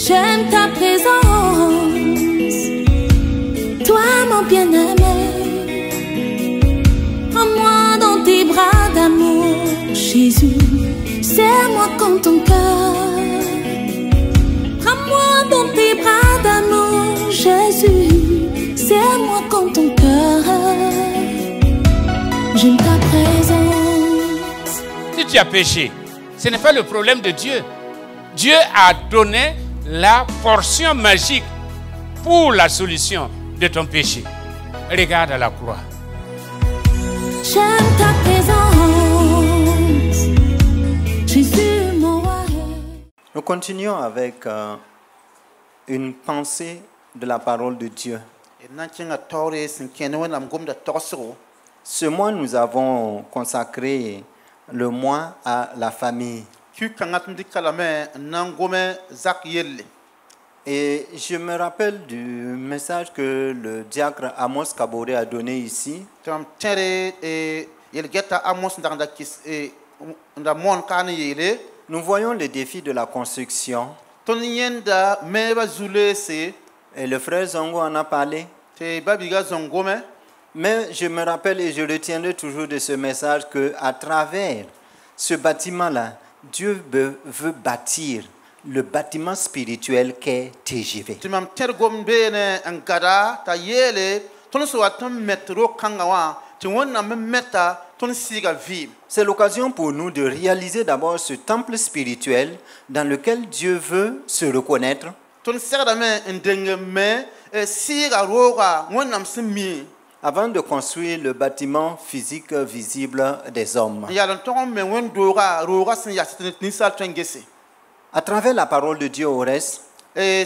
J'aime ta présence, toi mon bien-aimé. Prends-moi dans tes bras d'amour, Jésus. Serre-moi comme ton cœur. Prends-moi dans tes bras d'amour, Jésus. Serre-moi comme ton cœur. J'aime ta présence. Si tu as péché, ce n'est pas le problème de Dieu. Dieu a donné la portion magique pour la solution de ton péché. Regarde à la croix. J'aime ta présence, Jésus mon roi. Nous continuons avec une pensée de la parole de Dieu. Ce mois, nous avons consacré le mois à la famille. Et je me rappelle du message que le diacre Amos Kabore a donné ici. Nous voyons les défis de la construction. Et le frère Zongo en a parlé. Mais je me rappelle et je retiendrai toujours de ce message qu'à travers ce bâtiment-là, Dieu veut bâtir le bâtiment spirituel qu'est TGV. C'est l'occasion pour nous de réaliser d'abord ce temple spirituel dans lequel Dieu veut se reconnaître. Avant de construire le bâtiment physique visible des hommes. À travers la parole de Dieu au reste, nous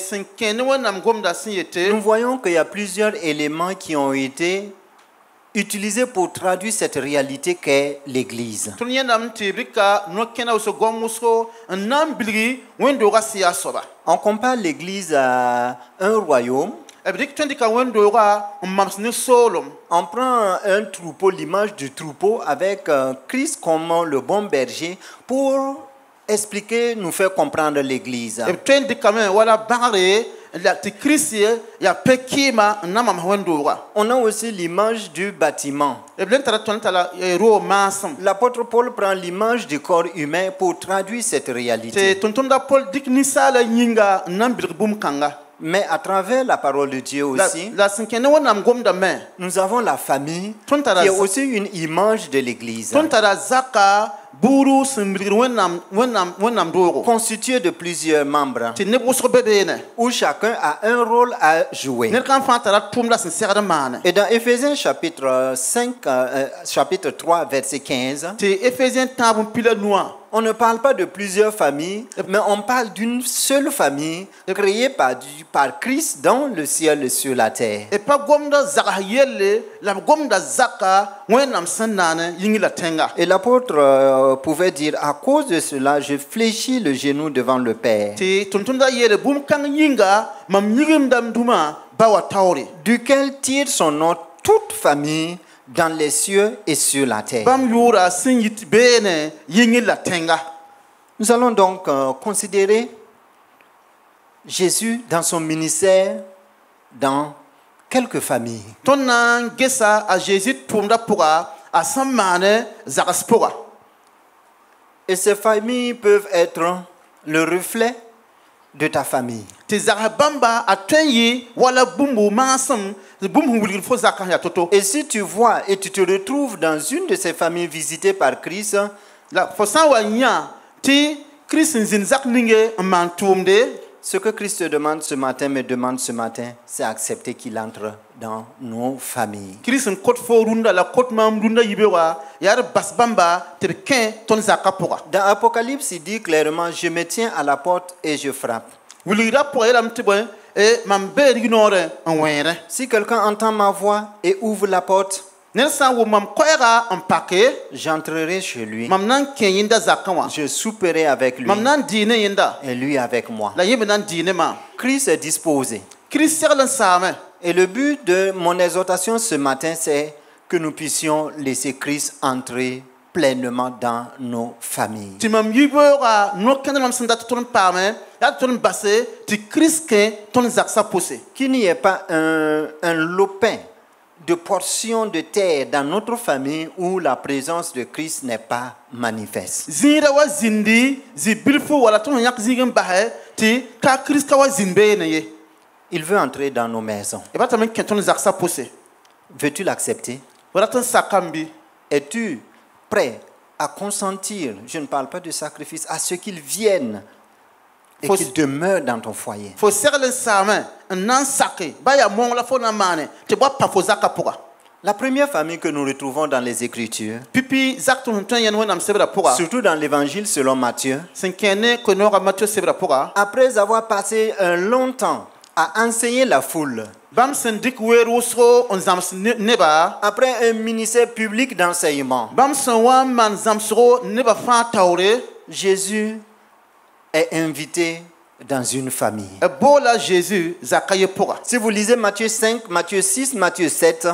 voyons qu'il y a plusieurs éléments qui ont été utilisés pour traduire cette réalité qu'est l'Église. On compare l'Église à un royaume. On prend un troupeau, l'image du troupeau, avec Christ comme le bon berger pour expliquer, nous faire comprendre l'Église. On a aussi l'image du bâtiment. L'apôtre Paul prend l'image du corps humain pour traduire cette réalité. Mais à travers la parole de Dieu aussi, nous avons la famille qui est aussi une image de l'Église. Constituée de plusieurs membres, où chacun a un rôle à jouer. Et dans Éphésiens chapitre 3, verset 15, on ne parle pas de plusieurs familles, mais on parle d'une seule famille créée par Christ dans le ciel et sur la terre. Et l'apôtre pouvait dire, à cause de cela, je fléchis le genou devant le Père, duquel tire son nom toute famille dans les cieux et sur la terre. Nous allons donc considérer Jésus dans son ministère dans quelques familles. Et ces familles peuvent être le reflet de ta famille. Et si tu vois et tu te retrouves dans une de ces familles visitées par Christ, ce que Christ te demande ce matin, me demande ce matin, c'est accepter qu'il entre dans nos familles. Dans Apocalypse, il dit clairement, je me tiens à la porte et je frappe. Si quelqu'un entend ma voix et ouvre la porte, j'entrerai chez lui, je souperai avec lui et lui avec moi. Christ est disposé. Et le but de mon exhortation ce matin, c'est que nous puissions laisser Christ entrer pleinement dans nos familles. Qu'il n'y ait pas un lopin de portions de terre dans notre famille où la présence de Christ n'est pas manifeste. Il veut entrer dans nos maisons. Veux-tu l'accepter? Es-tu prêt à consentir, je ne parle pas de sacrifice, à ce qu'il vienne et qu'il demeure dans ton foyer? La première famille que nous retrouvons dans les Écritures, surtout dans l'Évangile selon Matthieu, après avoir passé un long temps à enseigner la foule, après un ministère public d'enseignement, Jésus est invité dans une famille. Si vous lisez Matthieu 5, Matthieu 6, Matthieu 7,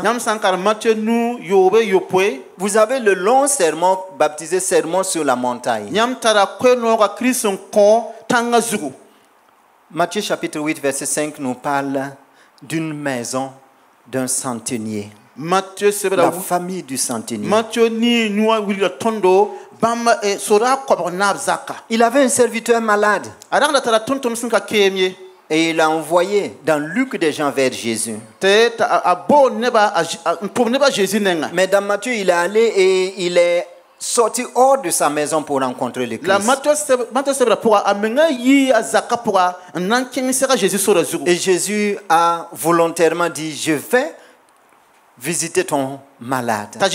vous avez le long sermon baptisé Sermon sur la montagne. Matthieu chapitre 8, verset 5 nous parle d'une maison d'un centenier. La famille du centenier. Il avait un serviteur malade. Et il a envoyé dans Luc des gens vers Jésus. Mais dans Matthieu, il est allé et il est sorti hors de sa maison pour rencontrer le Christ. Et Jésus a volontairement dit, je vais visiter ton malade. Et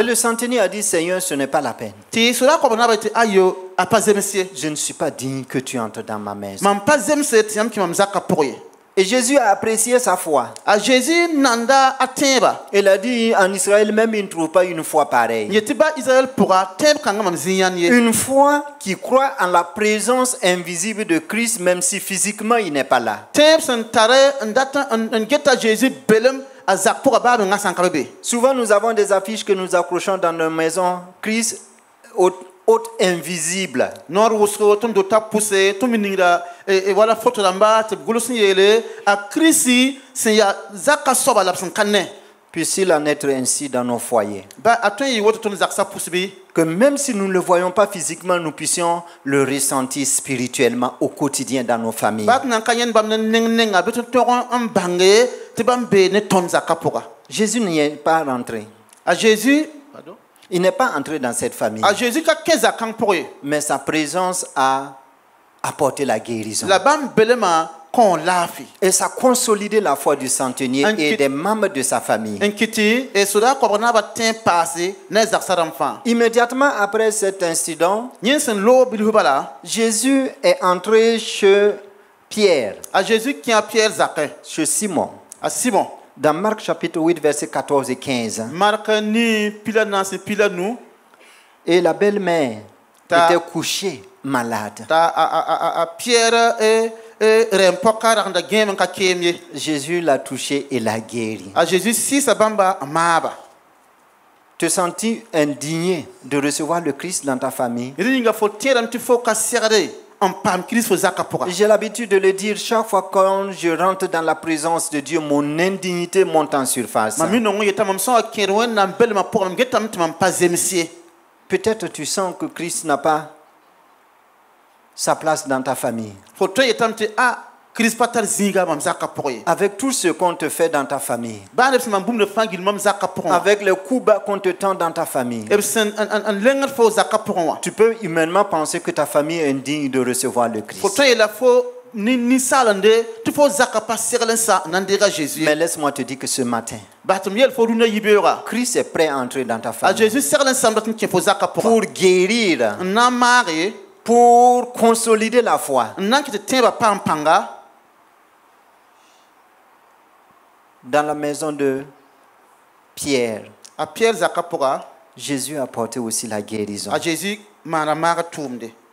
le centenier a dit, Seigneur, ce n'est pas la peine. Je ne suis pas digne que tu entres dans ma maison. Et Jésus a apprécié sa foi. Il a dit, en Israël même, il ne trouve pas une foi pareille. Une foi qui croit en la présence invisible de Christ, même si physiquement il n'est pas là. Souvent, nous avons des affiches que nous accrochons dans nos maisons. Christ hôte invisible. Puisse-t-il en être ainsi dans nos foyers? Que même si nous ne le voyons pas physiquement, nous puissions le ressentir spirituellement au quotidien dans nos familles. Jésus n'y est pas rentré. Il n'est pas entré dans cette famille. Mais sa présence a apporté la guérison. Et ça a consolidé la foi du centenier et des membres de sa famille. Immédiatement après cet incident, Jésus est entré chez Pierre, chez Simon. Dans Marc chapitre 8, versets 14 et 15. Et la belle-mère était couchée malade. Jésus l'a touchée et l'a guérie. Te sens-tu indigné de recevoir le Christ dans ta famille? J'ai l'habitude de le dire chaque fois quand je rentre dans la présence de Dieu, mon indignité monte en surface. Peut-être tu sens que Christ n'a pas sa place dans ta famille. Avec tout ce qu'on te fait dans ta famille, avec les coups bas qu'on te tend dans ta famille, tu peux humainement penser que ta famille est indigne de recevoir le Christ. Mais laisse-moi te dire que ce matin, Christ est prêt à entrer dans ta famille pour guérir, pour consolider la foi. Dans la maison de Pierre, Jésus a apporté aussi la guérison.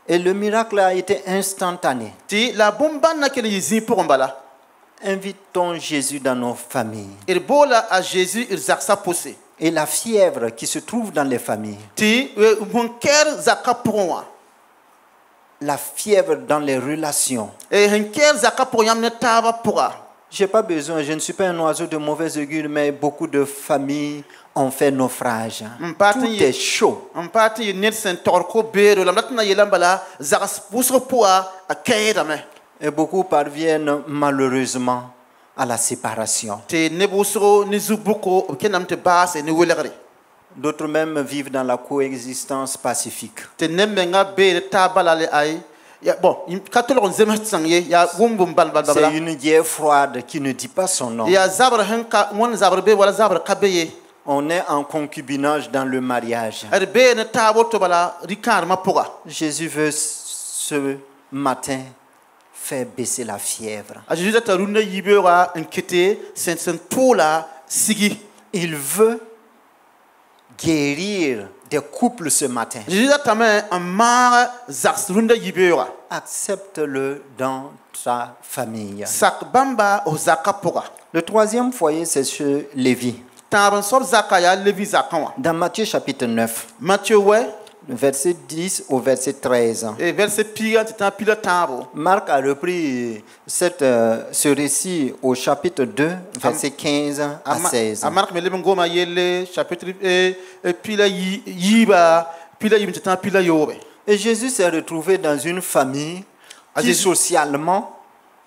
Et le miracle a été instantané. Invitons Jésus dans nos familles. et la fièvre qui se trouve dans les familles. La fièvre dans les relations. Je n'ai pas besoin, je ne suis pas un oiseau de mauvaise augure, mais beaucoup de familles ont fait naufrage. Tout est chaud. Et beaucoup parviennent malheureusement à la séparation. D'autres même vivent dans la coexistence pacifique. C'est une guerre froide qui ne dit pas son nom. On est en concubinage dans le mariage. Jésus veut ce matin faire baisser la fièvre. Il veut guérir des couples ce matin. Accepte-le dans ta famille. Le troisième foyer, c'est sur Lévi. Dans Matthieu chapitre 9, verset 10 au verset 13. Marc a repris ce récit au chapitre 2, verset 15 à 16. Et Jésus s'est retrouvé dans une famille qui socialement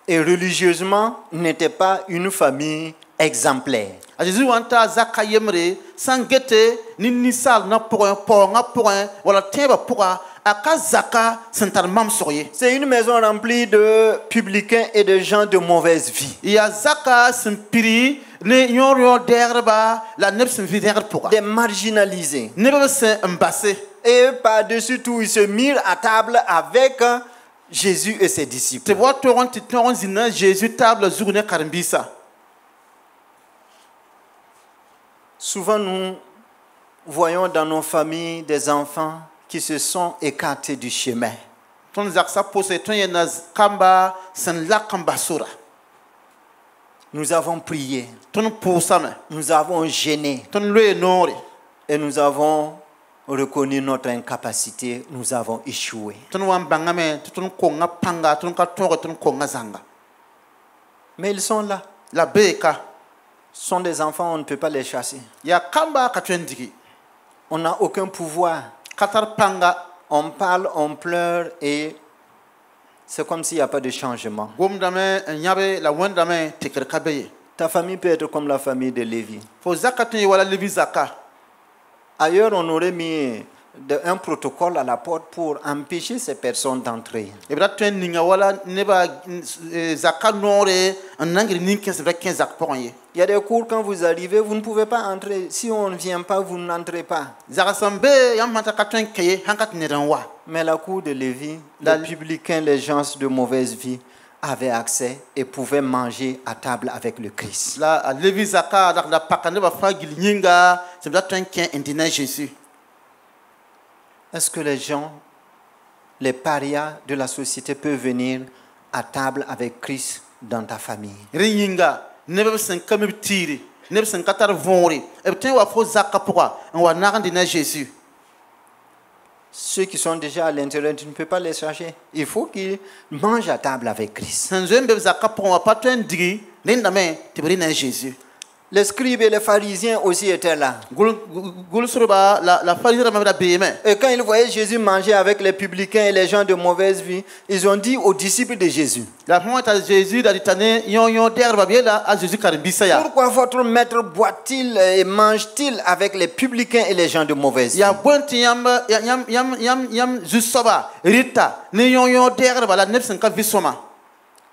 et religieusement n'était pas une famille exemplaire. C'est une maison remplie de publicains et de gens de mauvaise vie. Des marginalisés. Et par-dessus tout, ils se mirent à table avec Jésus et ses disciples. Souvent, nous voyons dans nos familles des enfants qui se sont écartés du chemin. Nous avons prié. Nous avons gêné. Et nous avons reconnu notre incapacité. Nous avons échoué. Mais ils sont là. Ce sont des enfants, on ne peut pas les chasser. On n'a aucun pouvoir. On parle, on pleure et c'est comme s'il n'y a pas de changement. Ta famille peut être comme la famille de Lévi. Ailleurs, on aurait mis un protocole à la porte pour empêcher ces personnes d'entrer. Il y a des cours, quand vous arrivez, vous ne pouvez pas entrer. Si on ne vient pas, vous n'entrez pas. Mais la cour de Lévi, les publicains, les gens de mauvaise vie, avaient accès et pouvaient manger à table avec le Christ. Est-ce que les gens, les parias de la société peuvent venir à table avec Christ dans ta famille? Ceux qui sont déjà à l'intérieur, tu ne peux pas les chercher. Il faut qu'ils mangent à table avec Christ. Les scribes et les pharisiens aussi étaient là. Et quand ils voyaient Jésus manger avec les publicains et les gens de mauvaise vie, ils ont dit aux disciples de Jésus: pourquoi votre maître boit-il et mange-t-il avec les publicains et les gens de mauvaise vie?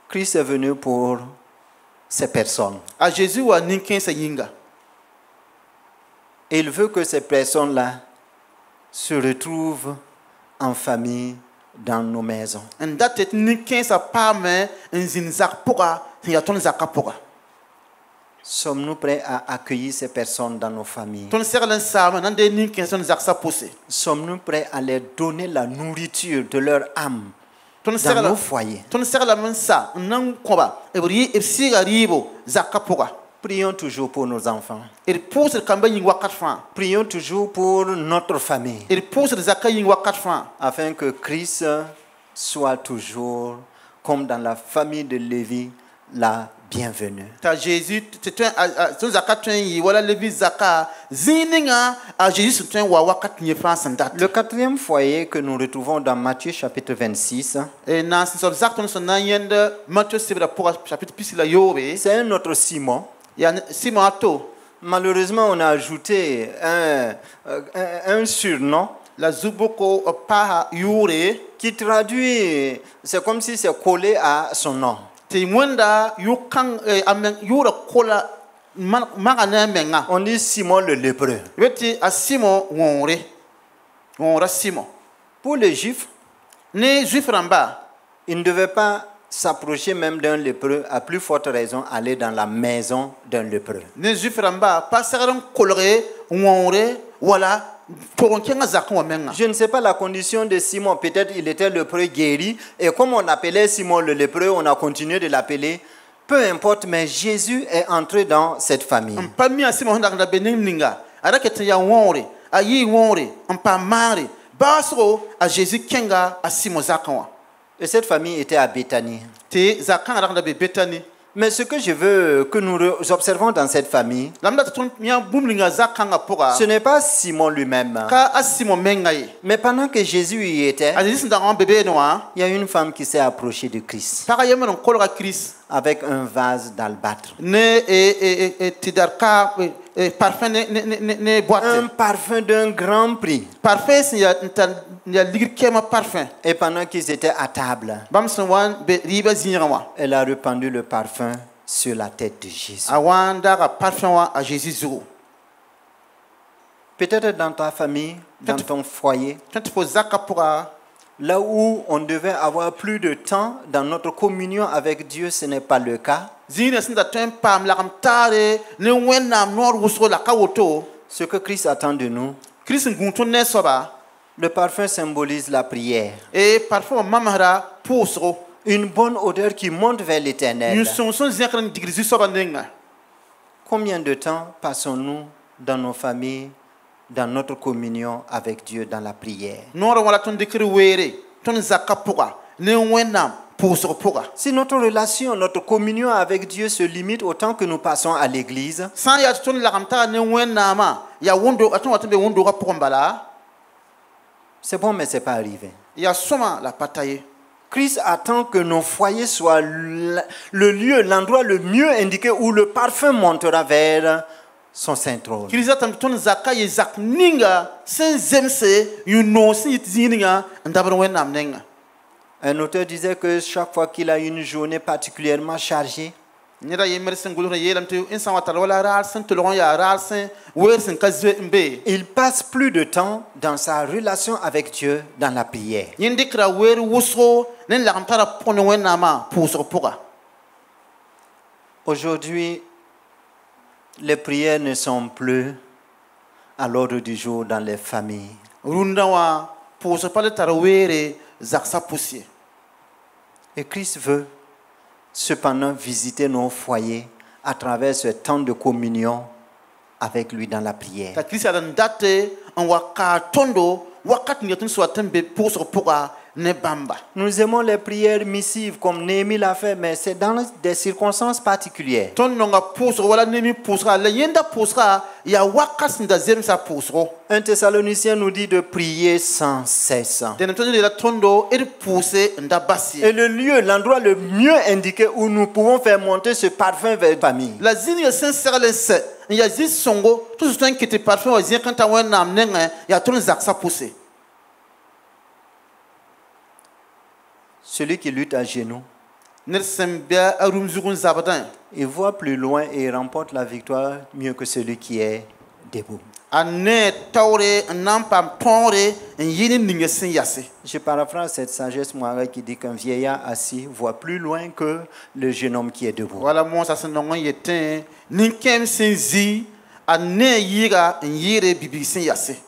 Christ est venu pour ces personnes. Et il veut que ces personnes-là se retrouvent en famille dans nos maisons. Sommes-nous prêts à accueillir ces personnes dans nos familles? Sommes-nous prêts à leur donner la nourriture de leur âme dans nos foyers? Prions toujours pour nos enfants. Ir pusir kamba ying wakat fa. Prions toujours pour notre famille. Ir pusir zakka ying wakat fa. Afin que Christ soit toujours, comme dans la famille de Lévi, la bienvenue. Ta Jésus, ton zakat tuen yi wala levi zakka zininga a Jésus tuen wa wakat ni France ndat. Le quatrième foyer que nous retrouvons dans Matthieu chapitre 26, Et dans ce zakton son yende Matthieu chapitre pisila yobe. c'est un autre Simon. Ya Simon ato. Malheureusement, on a ajouté un surnom La zuboko paha yure. qui traduit, c'est comme si c'est collé à son nom. Te mwenda yukang amen yura kola magana menga. On dit Simon le lépreux. Weti a Simon wonre. Wonra Simon. Pour les Juifs, Ne juif ramba. ils ne devaient pas s'approcher même d'un lépreux, à plus forte raison aller dans la maison d'un lépreux. Ne juif ramba pas sagaran kolore wonre wala pour kenga zakon menga. Je ne sais pas la condition de Simon, peut-être il était lépreux guéri, et comme on appelait Simon le lépreux, on a continué de l'appeler. Peu importe, mais Jésus est entré dans cette famille. Pas mi a Simon da benin ninga. Ara kete ya wonre, ayi wonre, pa mare. Basro a Jésus kenga a Simon zakon. Et cette famille était à Béthanie. Te zakon ara da Betani. Mais ce que je veux que nous observons dans cette famille, ce n'est pas Simon lui-même. Mais pendant que Jésus y était, il y a une femme qui s'est approchée de Christ avec un vase d'albâtre. Un parfum d'un grand prix. Et pendant qu'ils étaient à table, elle a répandu le parfum sur la tête de Jésus. Peut-être dans ta famille, dans ton foyer, là où on devait avoir plus de temps dans notre communion avec Dieu, ce n'est pas le cas. Ce que Christ attend de nous, le parfum symbolise la prière. Une bonne odeur qui monte vers l'Éternel. Combien de temps passons-nous dans nos familles, dans notre communion avec Dieu, dans la prière? Si notre relation, notre communion avec Dieu se limite au temps que nous passons à l'église, c'est bon, mais ce n'est pas arrivé. Christ attend que nos foyers soient le lieu, l'endroit le mieux indiqué où le parfum montera vers son saint trône. Un auteur disait que chaque fois qu'il a une journée particulièrement chargée, il passe plus de temps dans sa relation avec Dieu dans la prière. Aujourd'hui, les prières ne sont plus à l'ordre du jour dans les familles. Et Christ veut cependant visiter nos foyers à travers ce temps de communion avec lui dans la prière. Nous aimons les prières missives comme Néhémie l'a fait, mais c'est dans des circonstances particulières. 1 Thessaloniciens nous dit de prier sans cesse. Et le lieu, l'endroit le mieux indiqué où nous pouvons faire monter ce parfum vers la famille, celui qui lutte à genoux, il voit plus loin et il remporte la victoire mieux que celui qui est debout. Je paraphrase cette sagesse moirée qui dit qu'un vieillard assis voit plus loin que le jeune homme qui est debout.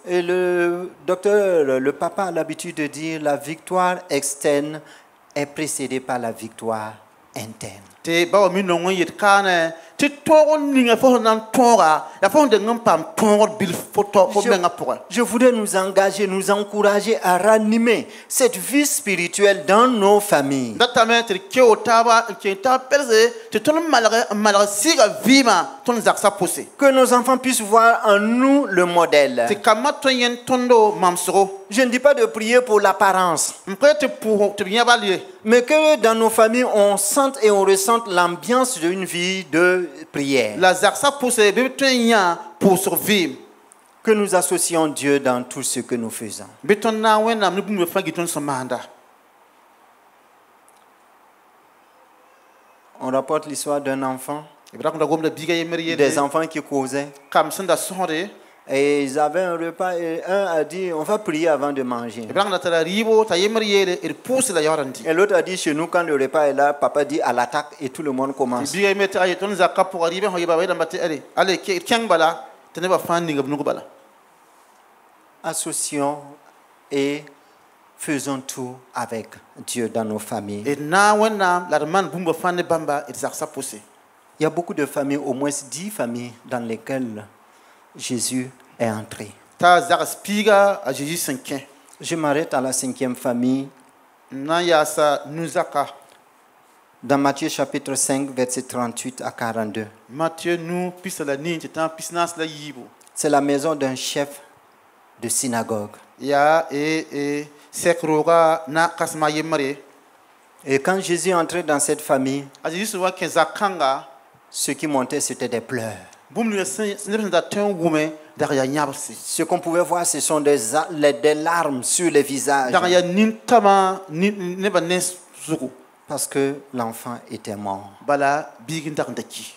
Et le docteur, le papa a l'habitude de dire la victoire externe est précédée par la victoire interne. Te ba mi no ngi kana ti toro ninga fo nan tora ya fo de ngam pam toro bil photo fo benga pour. Je voudrais nous engager, nous encourager à ranimer cette vie spirituelle dans nos familles. Data me te ke otaba ke ta perse te ton malare siga vima ton zaksa posé. Que nos enfants puissent voir en nous le modèle. Te kamato yen tondo mamsoro. Je ne dis pas de prier pour l'apparence, M'prete pour te bien balier. mais que dans nos familles, on sente et on ressente l'ambiance d'une vie de prière. La zaksa posé be tenya pour survivre. Que nous associons Dieu dans tout ce que nous faisons. Beton na wena mi bu me fa giton samanda. On rapporte l'histoire d'un enfant, Ibrahim da gomda biga yemeri des enfants qui causaient. kam sanda sonre. Et ils avaient un repas et un a dit, on va prier avant de manger. Ibrahim da tara ribo ta yemeri yele il pousse la yaranti. Et l'autre a dit, chez nous, quand le repas est là, papa dit à l'attaque et tout le monde commence. Biga yemeti ay ton zakka pour arriver ho yeba weda mbati ale ke kyang bala tene ba fandi ngab nugo bala. Associons et faisons tout avec Dieu dans nos familles. Et na wena la man bumba fandi bamba et zaksa pousse. Il y a beaucoup de familles, au moins 10 familles, dans lesquelles Jésus est entré. Ta zak spiga a Jésus 5. Je m'arrête à la 5e famille, Na ya sa nuzaka. dans Matthieu chapitre 5, versets 38 à 42. Matthieu nous pisse la ni tan pisnas la yibo. C'est la maison d'un chef de synagogue. Ya e sekroga na kasma yemare. Et quand Jésus est entré dans cette famille, A Jésus wa ken zakanga ce qui montait, c'était des pleurs. bum le sen da tan wume derrière nyabsi. Ce qu'on pouvait voir, ce sont des larmes sur les visages. Derrière nin tama ni ne ba nes zuku. Parce que l'enfant était mort. Bala bigin daki.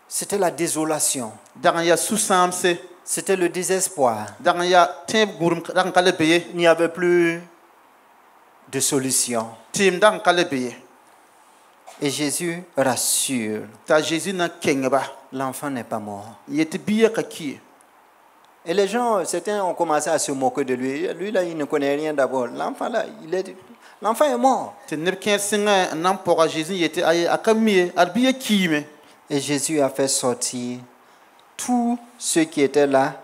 C'était la désolation. Derrière susamse C'était le désespoir. derrière tem gurum dan kale beye Il n'y avait plus de solution. tim dan kale beye. Et Jésus rassure, Ta Jésus na kengba. l'enfant n'est pas mort. Yete biya kaki. Et les gens, certains ont commencé à se moquer de lui. Lui, là, il ne connaît rien d'abord. L'enfant, là, l'enfant est mort. Te ne ken singa nan pora Jésus yete ay akamie arbiya kime. Et Jésus a fait sortir tous ceux qui étaient là,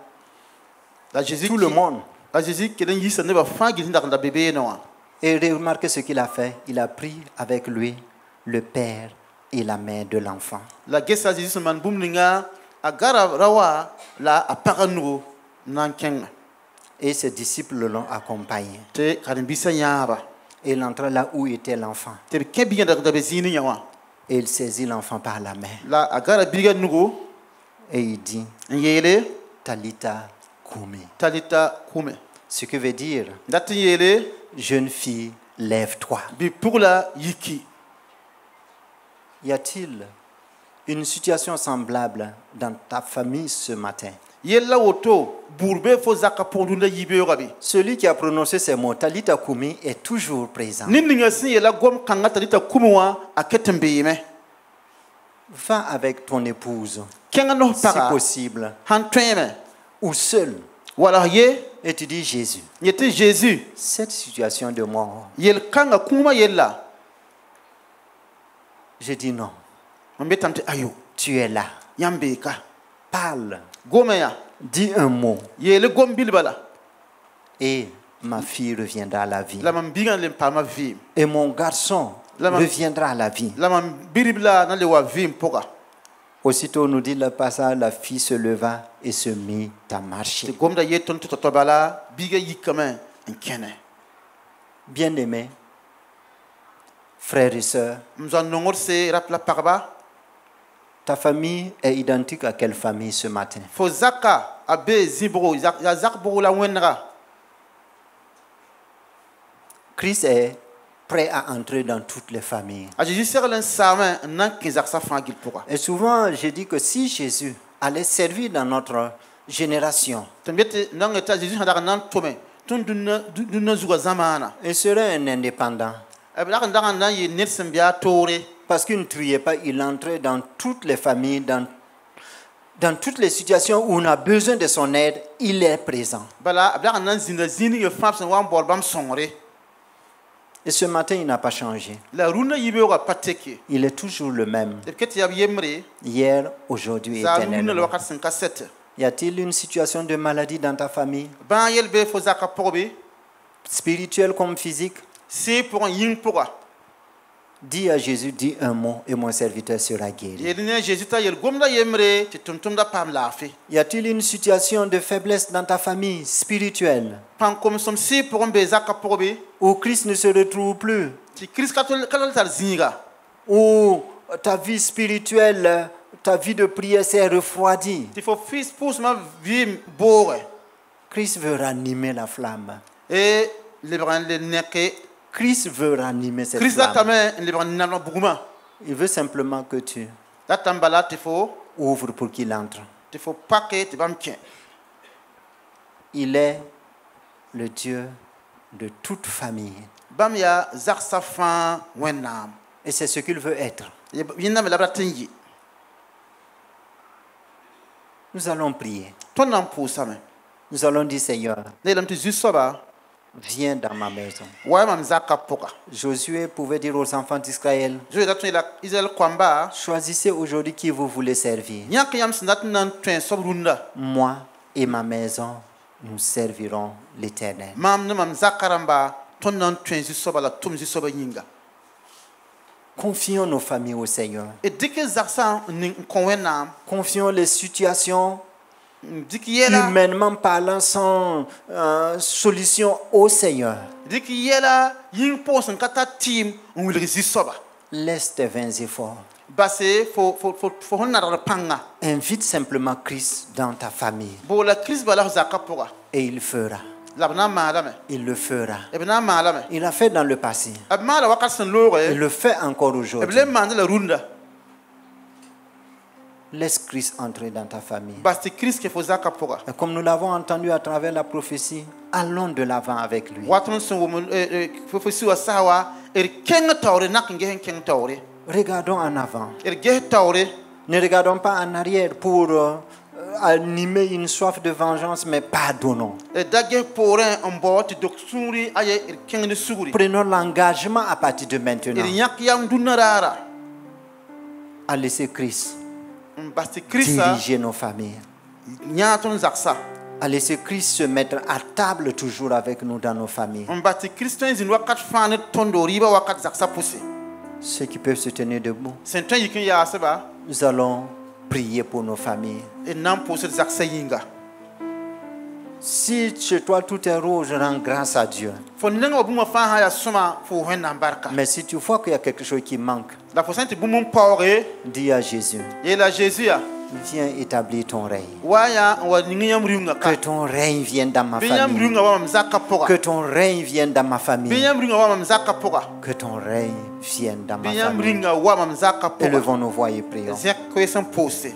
La Jésus tout le monde. La Jésus qui est yisa ne ba fangi ndak da bébé no. Et remarquez ce qu'il a fait. Il a pris avec lui le père et la mère de l'enfant. La gesa Jésus man bum ninga agara rawa la apaganu nan ken. Et ses disciples l'ont accompagné. Te karimbisa nyaba. Et il entra là où était l'enfant. Te ke biya da bezini nyawa. Et il saisit l'enfant par la main. La agara biga nugo Et il dit, yele Talita Koumi. talita kume. Ce qui veut dire, Dati yele jeune fille, lève-toi. bi pour la yiki. Y a-t-il une situation semblable dans ta famille ce matin? Yella woto burbe fo zaka pondunda yibe yogabi. Celui qui a prononcé ces mots, Talita Koumi, est toujours présent. Ninninga sin yella gom kanga talita kumwa aketembe yime. Va avec ton épouse, Kenga no si para possible, hantweme. ou seul, Wala ye et tu dis Jésus, yete Jésus. cette situation de mort, Yel kanga kuma yella. je dis non. Mbetamte ayo. Tu es là. Yambeka. Parle, Gomeya. dis un mot, Yele gom bilbala. et ma fille reviendra à la vie. La man bigan lem palma vim. Et mon garçon reviendra à la vie. La man biribla na le wa vim poga. Aussitôt, nous dit le passage, la fille se leva et se mit à Te marcher. gomda yeton to tobala biga yikame enkene. Bien-aimés, frères et sœurs, Mzan nongor se rapla parba. ta famille est identique à quelle famille ce matin? Fo zaka abe zibro ya zakbo la wenra. Christ est prêt à entrer dans toutes les familles. A Jésus ser len sama nan ki zaksa fangil poga. Et souvent, je dis que si Jésus allait servir dans notre génération, Tambete nan eta Jésus handa nan tome. Tun dunna zuga zamana. il serait un indépendant. Abla kan nan ye nelsen biya tore. Parce qu'il ne triait pas, il entrait dans toutes les familles, dans toutes les situations où on a besoin de son aide, il est présent. Bala abla kan nan zinda zini ye famsen wan borbam songre. Et ce matin, il n'a pas changé. La runa yibe wa pateke. Il est toujours le même. De ket ya yemre. Hier, aujourd'hui, Za runa le éternellement. wakat 57. Y a-t-il une situation de maladie dans ta famille, Ban yel be fo zaka porbe. spirituelle comme physique? C'est pour un yin pourra. Dis à Jésus, dis un mot et mon serviteur sera guéri. Yedine Jésus ta yel gomda yemre ti tumtum da pam lafi. Y a-t-il une situation de faiblesse dans ta famille spirituelle Pan comme som si pour un be zaka porbe. où Christ ne se retrouve plus, Ti Christ katol tar zinga. où ta vie spirituelle, ta vie de prière s'est refroidie? Ti fo fils pousse ma vie bore. Christ veut ranimer la flamme. Et le bran le neke. Christ veut ranimer cette Christ da flamme. tame le bran nalo buguma. Il veut simplement que tu Da tambala ti fo ouvres pour qu'il entre. paquet ti bam tien. Il est le Dieu de toute famille. Bam ya zak safan wenam. Et c'est ce qu'il veut être. Yinna me labra tingi. Nous allons prier. Ton nam pusame. Nous allons dire, Seigneur, Ne lam ti zusoba. viens dans ma maison. Wa mam zaka poka. Josué pouvait dire aux enfants d'Israël, Je da tun la Israël kwamba. choisissez aujourd'hui qui vous voulez servir. Nyak yam sinat nan tun sobrunda. Moi et ma maison, nous servirons l'Éternel. Mam ne mam zakaramba. Ton nan tun zusoba la tum zusoba yinga. Confions nos familles au Seigneur. Et dike zaksa ning konwenam. Confions les situations, Dike yela. humainement parlant, sans solution au Seigneur. Dike yela ying posen kata team wilri zusoba. Laisse tes vains efforts. Base fo honara panga. Invite simplement Christ dans ta famille Bo la Christ bala zaka poka. et il fera. Labna malame. Il le fera. Ebna malame. Il a fait dans le passé. Abmala wakat Il lore. le fait encore aujourd'hui. Eble mande la runda. Laisse Christ entrer dans ta famille. Basti Christ ke fo zaka poka. Et comme nous l'avons entendu à travers la prophétie, allons de l'avant avec lui. Watun son woman fo siwa sawa kenga tawre nak ngehen kenga tawre. Regardons en avant. Geh tawre. Ne regardons pas en arrière pour animer une soif de vengeance, mais pardonnons. Dage porin on bot dok suri aye kenga ne suguri. Prenons l'engagement à partir de maintenant Nyak yam dunarara. à laisser Christ Basti Christ diriger nos familles. nyaton zaksa. À laisser Christ se mettre à table toujours avec nous dans nos familles. Basti Christian zin wakat fane tondo riba wakat zaksa pousse. Ceux qui peuvent se tenir debout, Sentan yikin ya seba. nous allons prier pour nos familles. Et nam pousse zaksa yinga. Si chez toi tout est rouge, rends grâce à Dieu. Fo nenga obuma fa ha ya suma fo henna barka. Mais si tu vois qu'il y a quelque chose qui manque, La fo senti bumum pawre. dis à Jésus, Ye la Jésus ya. viens établir ton règne. Waya wa ningiyam riunga ka. Que ton règne vienne dans ma Binyam famille. riunga wa mzaka poka. Que ton règne vienne dans ma famille. Binyam riunga wa mzaka poka. Que ton règne vienne dans ma Binyam famille. riunga wa mzaka poka. Élevons nos voix et prions. Zek ko yesam pousse.